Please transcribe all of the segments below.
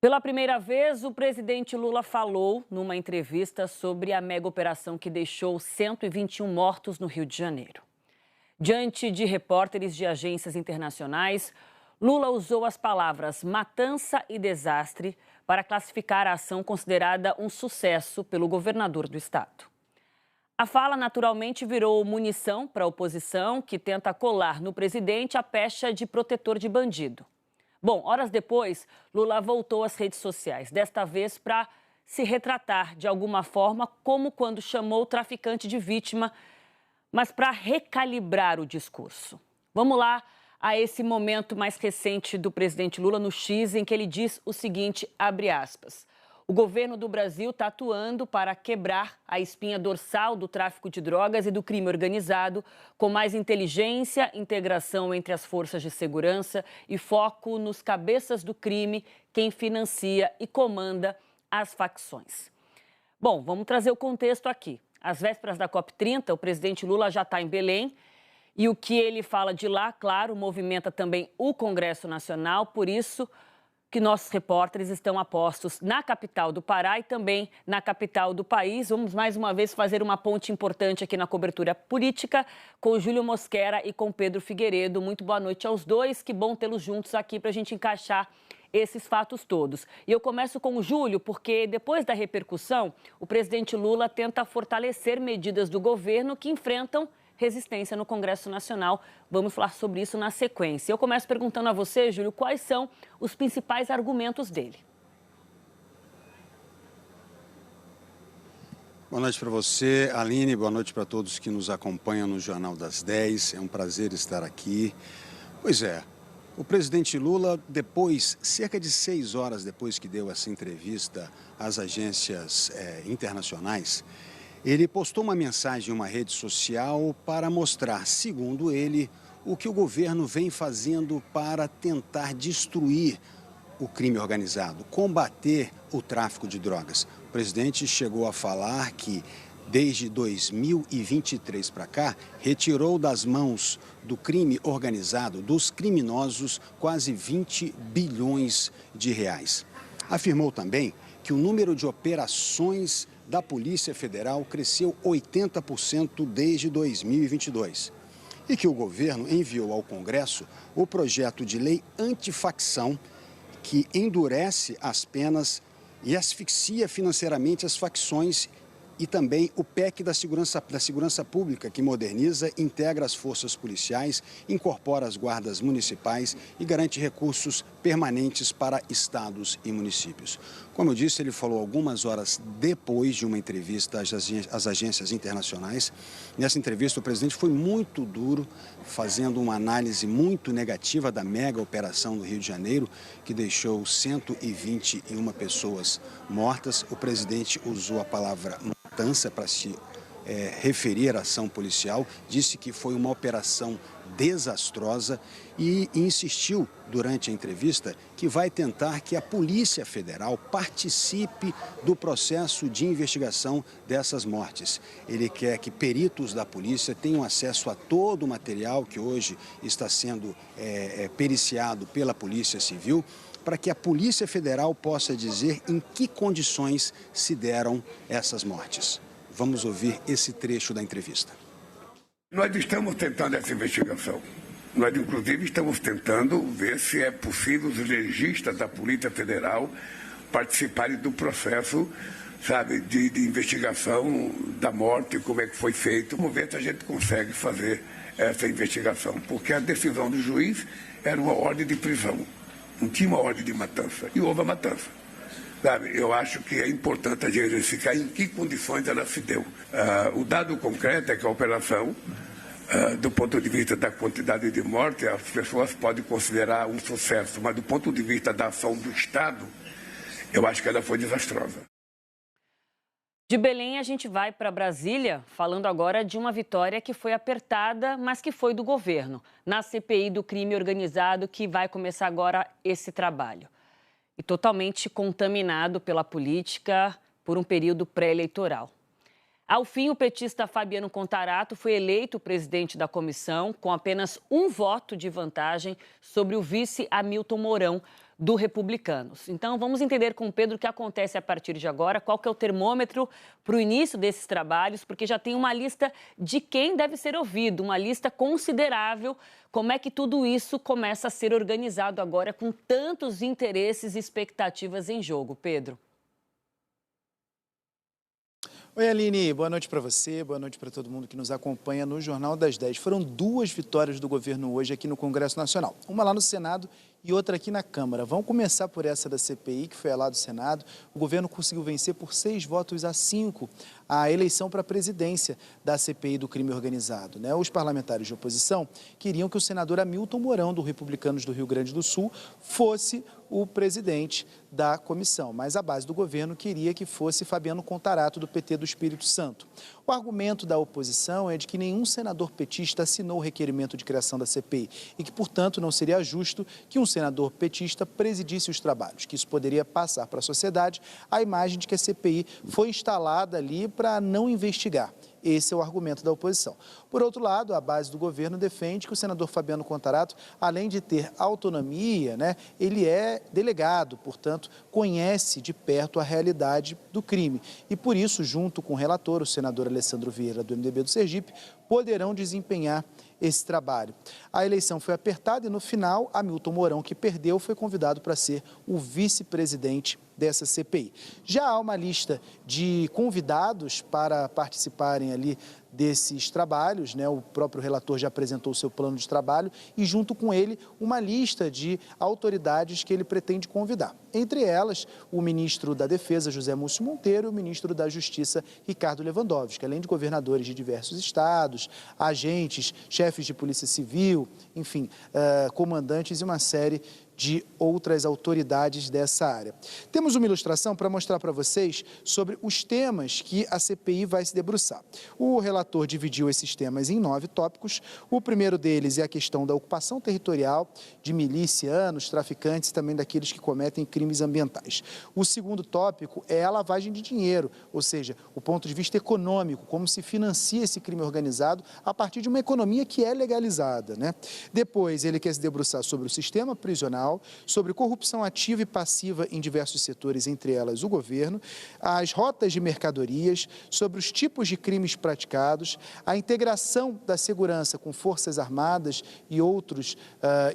Pela primeira vez, o presidente Lula falou numa entrevista sobre a mega operação que deixou 121 mortos no Rio de Janeiro. Diante de repórteres de agências internacionais, Lula usou as palavras matança e desastre para classificar a ação considerada um sucesso pelo governador do estado. A fala naturalmente virou munição para a oposição, que tenta colar no presidente a pecha de protetor de bandido. Bom, horas depois, Lula voltou às redes sociais, desta vez para se retratar de alguma forma, como quando chamou o traficante de vítima, mas para recalibrar o discurso. Vamos lá a esse momento mais recente do presidente Lula no X, em que ele diz o seguinte, abre aspas: o governo do Brasil está atuando para quebrar a espinha dorsal do tráfico de drogas e do crime organizado, com mais inteligência, integração entre as forças de segurança e foco nos cabeças do crime, quem financia e comanda as facções. Bom, vamos trazer o contexto aqui. Às vésperas da COP30, o presidente Lula já está em Belém e o que ele fala de lá, claro, movimenta também o Congresso Nacional, por isso que nossos repórteres estão apostos na capital do Pará e também na capital do país. Vamos mais uma vez fazer uma ponte importante aqui na cobertura política com o Júlio Mosquera e com Pedro Figueiredo. Muito boa noite aos dois, que bom tê-los juntos aqui para a gente encaixar esses fatos todos. E eu começo com o Júlio, porque depois da repercussão, o presidente Lula tenta fortalecer medidas do governo que enfrentam resistência no Congresso Nacional. Vamos falar sobre isso na sequência. Eu começo perguntando a você, Júlio, quais são os principais argumentos dele? Boa noite para você, Aline. Boa noite para todos que nos acompanham no Jornal das 10. É um prazer estar aqui. Pois é, o presidente Lula, cerca de 6 horas depois que deu essa entrevista às agências internacionais, ele postou uma mensagem em uma rede social para mostrar, segundo ele, o que o governo vem fazendo para tentar destruir o crime organizado, combater o tráfico de drogas. O presidente chegou a falar que, desde 2023 para cá, retirou das mãos do crime organizado, dos criminosos, quase 20 bilhões de reais. Afirmou também que o número de operações da Polícia Federal cresceu 80% desde 2022 e que o governo enviou ao Congresso o projeto de lei antifacção que endurece as penas e asfixia financeiramente as facções e também o PEC da segurança Pública, que moderniza, integra as forças policiais, incorpora as guardas municipais e garante recursos permanentes para estados e municípios. Como eu disse, ele falou algumas horas depois de uma entrevista às agências internacionais. Nessa entrevista, o presidente foi muito duro, fazendo uma análise muito negativa da mega operação do Rio de Janeiro, que deixou 121 pessoas mortas. O presidente usou a palavra matança para se referir à ação policial, disse que foi uma operação desastrosa e insistiu durante a entrevista que vai tentar que a Polícia Federal participe do processo de investigação dessas mortes. Ele quer que peritos da polícia tenham acesso a todo o material que hoje está sendo periciado pela Polícia Civil, para que a Polícia Federal possa dizer em que condições se deram essas mortes. Vamos ouvir esse trecho da entrevista. Nós estamos tentando essa investigação. Nós, inclusive, estamos tentando ver se é possível os legistas da Polícia Federal participarem do processo, sabe, de investigação da morte, como é que foi feito. Vamos ver se a gente consegue fazer essa investigação, porque a decisão do juiz era uma ordem de prisão, não tinha uma ordem de matança, e houve a matança. Sabe, eu acho que é importante a gente verificar em que condições ela se deu. O dado concreto é que a operação, do ponto de vista da quantidade de mortes, as pessoas podem considerar um sucesso, mas do ponto de vista da ação do Estado, eu acho que ela foi desastrosa. De Belém, a gente vai para Brasília, falando agora de uma vitória que foi apertada, mas que foi do governo, na CPI do crime organizado, que vai começar agora esse trabalho. E totalmente contaminado pela política por um período pré-eleitoral. Ao fim, o petista Fabiano Contarato foi eleito presidente da comissão com apenas um voto de vantagem sobre o vice Hamilton Mourão, do Republicanos. Então, vamos entender com o Pedro o que acontece a partir de agora, qual que é o termômetro para o início desses trabalhos, porque já tem uma lista de quem deve ser ouvido, uma lista considerável. Como é que tudo isso começa a ser organizado agora com tantos interesses e expectativas em jogo, Pedro? Oi, Aline, boa noite para você, boa noite para todo mundo que nos acompanha no Jornal das 10. Foram 2 vitórias do governo hoje aqui no Congresso Nacional, uma lá no Senado e outra aqui na Câmara. Vamos começar por essa da CPI, que foi lá do Senado. O governo conseguiu vencer por 6 votos a 5 a eleição para a presidência da CPI do crime organizado, né? Os parlamentares de oposição queriam que o senador Hamilton Mourão, do Republicanos do Rio Grande do Sul, fosse o presidente da comissão, mas a base do governo queria que fosse Fabiano Contarato, do PT do Espírito Santo. O argumento da oposição é de que nenhum senador petista assinou o requerimento de criação da CPI e que, portanto, não seria justo que um senador petista presidisse os trabalhos, que isso poderia passar para a sociedade a imagem de que a CPI foi instalada ali para não investigar. Esse é o argumento da oposição. Por outro lado, a base do governo defende que o senador Fabiano Contarato, além de ter autonomia, né, ele é delegado, portanto, conhece de perto a realidade do crime. E por isso, junto com o relator, o senador Alessandro Vieira, do MDB do Sergipe, poderão desempenhar esse trabalho. A eleição foi apertada e, no final, Hamilton Mourão, que perdeu, foi convidado para ser o vice-presidente dessa CPI. Já há uma lista de convidados para participarem ali desses trabalhos, né? O próprio relator já apresentou o seu plano de trabalho e, junto com ele, uma lista de autoridades que ele pretende convidar. Entre elas, o ministro da Defesa, José Múcio Monteiro, e o ministro da Justiça, Ricardo Lewandowski, além de governadores de diversos estados, agentes, chefes de polícia civil, enfim, comandantes e uma série de outras autoridades dessa área. Temos uma ilustração para mostrar para vocês sobre os temas que a CPI vai se debruçar. O relator dividiu esses temas em 9 tópicos. O primeiro deles é a questão da ocupação territorial de milicianos, traficantes e também daqueles que cometem crimes ambientais. O segundo tópico é a lavagem de dinheiro, ou seja, o ponto de vista econômico, como se financia esse crime organizado a partir de uma economia que é legalizada, né? Depois, ele quer se debruçar sobre o sistema prisional, sobre corrupção ativa e passiva em diversos setores, entre elas o governo, as rotas de mercadorias, sobre os tipos de crimes praticados, a integração da segurança com forças armadas e outros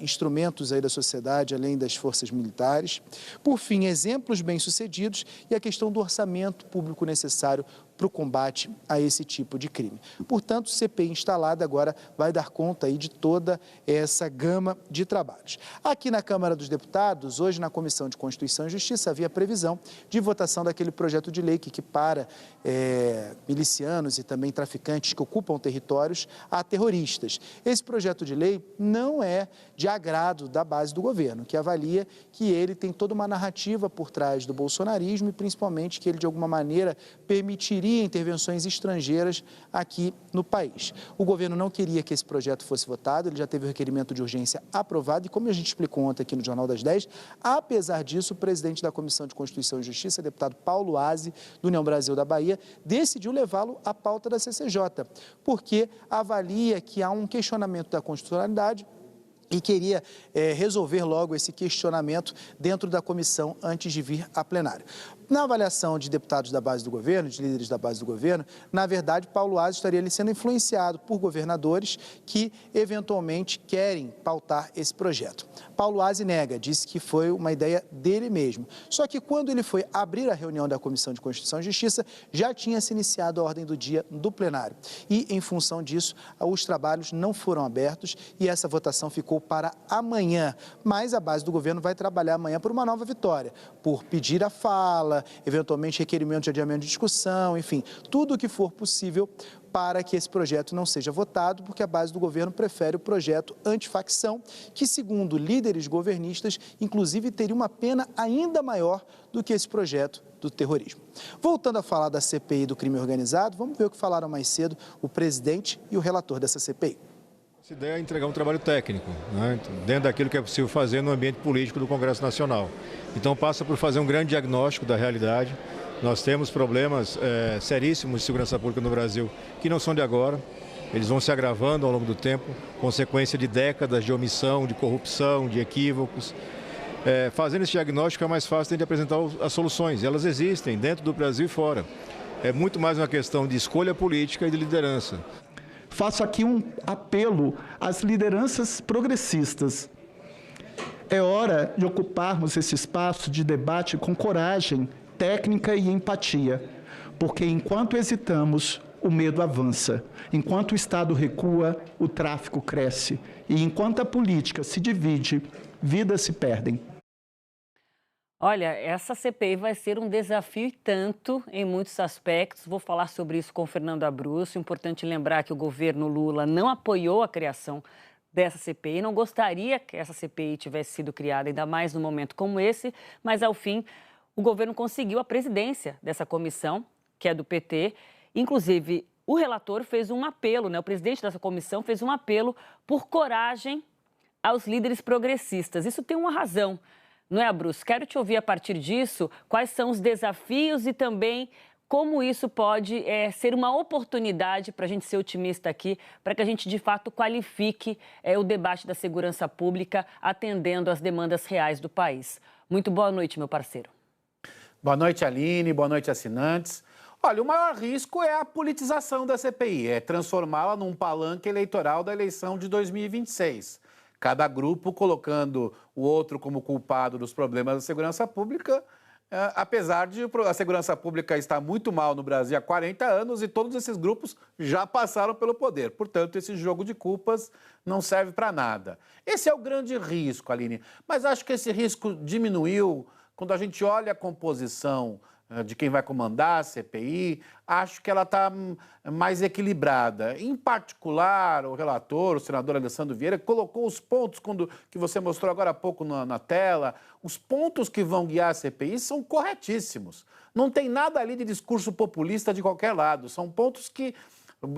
instrumentos aí da sociedade, além das forças militares. Por fim, exemplos bem-sucedidos e a questão do orçamento público necessário para o combate a esse tipo de crime. Portanto, CPI instalada agora vai dar conta aí de toda essa gama de trabalhos. Aqui na Câmara dos Deputados, hoje na Comissão de Constituição e Justiça, havia previsão de votação daquele projeto de lei que equipara milicianos e também traficantes que ocupam territórios a terroristas. Esse projeto de lei não é de agrado da base do governo, que avalia que ele tem toda uma narrativa por trás do bolsonarismo e principalmente que ele de alguma maneira permitiria intervenções estrangeiras aqui no país. O governo não queria que esse projeto fosse votado, ele já teve o requerimento de urgência aprovado e, como a gente explicou ontem aqui no Jornal das 10, apesar disso, o presidente da Comissão de Constituição e Justiça, deputado Paulo Aze, do União Brasil da Bahia, decidiu levá-lo à pauta da CCJ, porque avalia que há um questionamento da constitucionalidade e queria resolver logo esse questionamento dentro da comissão antes de vir a plenário. Na avaliação de deputados da base do governo, de líderes da base do governo, na verdade, Paulo Aze estaria ali sendo influenciado por governadores que, eventualmente, querem pautar esse projeto. Paulo Aze nega, disse que foi uma ideia dele mesmo. Só que quando ele foi abrir a reunião da Comissão de Constituição e Justiça, já tinha se iniciado a ordem do dia do plenário. E, em função disso, os trabalhos não foram abertos e essa votação ficou para amanhã. Mas a base do governo vai trabalhar amanhã por uma nova vitória, por pedir a fala, eventualmente requerimento de adiamento de discussão, enfim, tudo o que for possível para que esse projeto não seja votado, porque a base do governo prefere o projeto antifacção, que, segundo líderes governistas, inclusive teria uma pena ainda maior do que esse projeto do terrorismo. Voltando a falar da CPI do crime organizado, vamos ver o que falaram mais cedo o presidente e o relator dessa CPI. A ideia é entregar um trabalho técnico, né, dentro daquilo que é possível fazer no ambiente político do Congresso Nacional. Então passa por fazer um grande diagnóstico da realidade. Nós temos problemas seríssimos de segurança pública no Brasil que não são de agora. Eles vão se agravando ao longo do tempo, consequência de décadas de omissão, de corrupção, de equívocos. fazendo esse diagnóstico é mais fácil de apresentar as soluções. Elas existem dentro do Brasil e fora. É muito mais uma questão de escolha política e de liderança. Faço aqui um apelo às lideranças progressistas. É hora de ocuparmos esse espaço de debate com coragem, técnica e empatia, porque enquanto hesitamos, o medo avança. Enquanto o Estado recua, o tráfico cresce. E enquanto a política se divide, vidas se perdem. Olha, essa CPI vai ser um desafio e tanto em muitos aspectos. Vou falar sobre isso com o Fernando Abruzzo. Importante lembrar que o governo Lula não apoiou a criação dessa CPI, não gostaria que essa CPI tivesse sido criada, ainda mais num momento como esse, mas ao fim o governo conseguiu a presidência dessa comissão, que é do PT. Inclusive, o relator fez um apelo, né? O presidente dessa comissão fez um apelo por coragem aos líderes progressistas. Isso tem uma razão, não é, Abruzzo? Quero te ouvir a partir disso, quais são os desafios e também como isso pode ser uma oportunidade para a gente ser otimista aqui, para que a gente, de fato, qualifique o debate da segurança pública, atendendo às demandas reais do país. Muito boa noite, meu parceiro. Boa noite, Aline. Boa noite, assinantes. Olha, o maior risco é a politização da CPI, é transformá-la num palanque eleitoral da eleição de 2026. Cada grupo colocando o outro como culpado dos problemas da segurança pública, apesar de a segurança pública estar muito mal no Brasil há 40 anos e todos esses grupos já passaram pelo poder. Portanto, esse jogo de culpas não serve para nada. Esse é o grande risco, Aline. Mas acho que esse risco diminuiu quando a gente olha a composição de quem vai comandar a CPI, acho que ela está mais equilibrada. Em particular, o relator, o senador Alessandro Vieira, colocou os pontos que você mostrou agora há pouco na tela. Os pontos que vão guiar a CPI são corretíssimos. Não tem nada ali de discurso populista de qualquer lado. São pontos que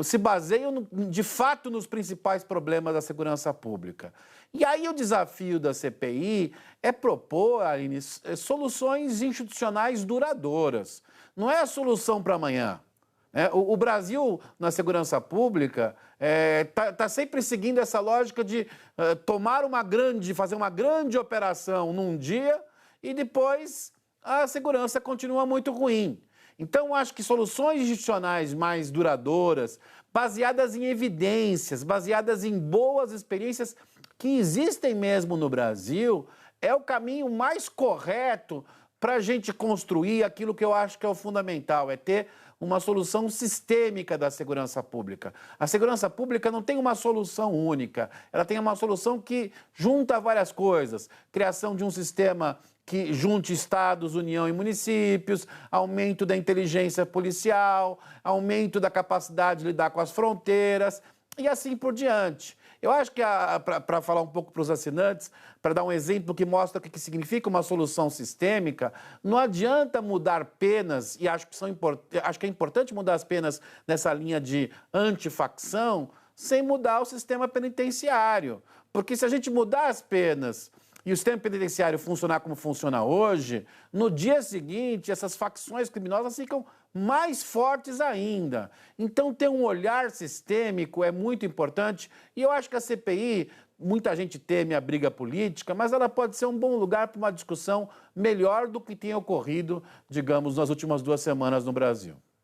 se baseiam, de fato, nos principais problemas da segurança pública. E aí o desafio da CPI é propor, Aline, soluções institucionais duradouras. Não é a solução para amanhã. O Brasil, na segurança pública, está sempre seguindo essa lógica de fazer uma grande operação num dia e depois a segurança continua muito ruim. Então, acho que soluções institucionais mais duradouras, baseadas em evidências, baseadas em boas experiências que existem mesmo no Brasil, é o caminho mais correto para a gente construir aquilo que eu acho que é o fundamental, é ter uma solução sistêmica da segurança pública. A segurança pública não tem uma solução única, ela tem uma solução que junta várias coisas. Criação de um sistema que junte estados, União e municípios, aumento da inteligência policial, aumento da capacidade de lidar com as fronteiras e assim por diante. Eu acho que, para falar um pouco para os assinantes, para dar um exemplo que mostra o que significa uma solução sistêmica, não adianta mudar penas, e acho que é importante mudar as penas nessa linha de antifacção, sem mudar o sistema penitenciário. Porque se a gente mudar as penas e o sistema penitenciário funcionar como funciona hoje, no dia seguinte essas facções criminosas ficam mais fortes ainda. Então, ter um olhar sistêmico é muito importante e eu acho que a CPI, muita gente teme a briga política, mas ela pode ser um bom lugar para uma discussão melhor do que tem ocorrido, digamos, nas últimas 2 semanas no Brasil.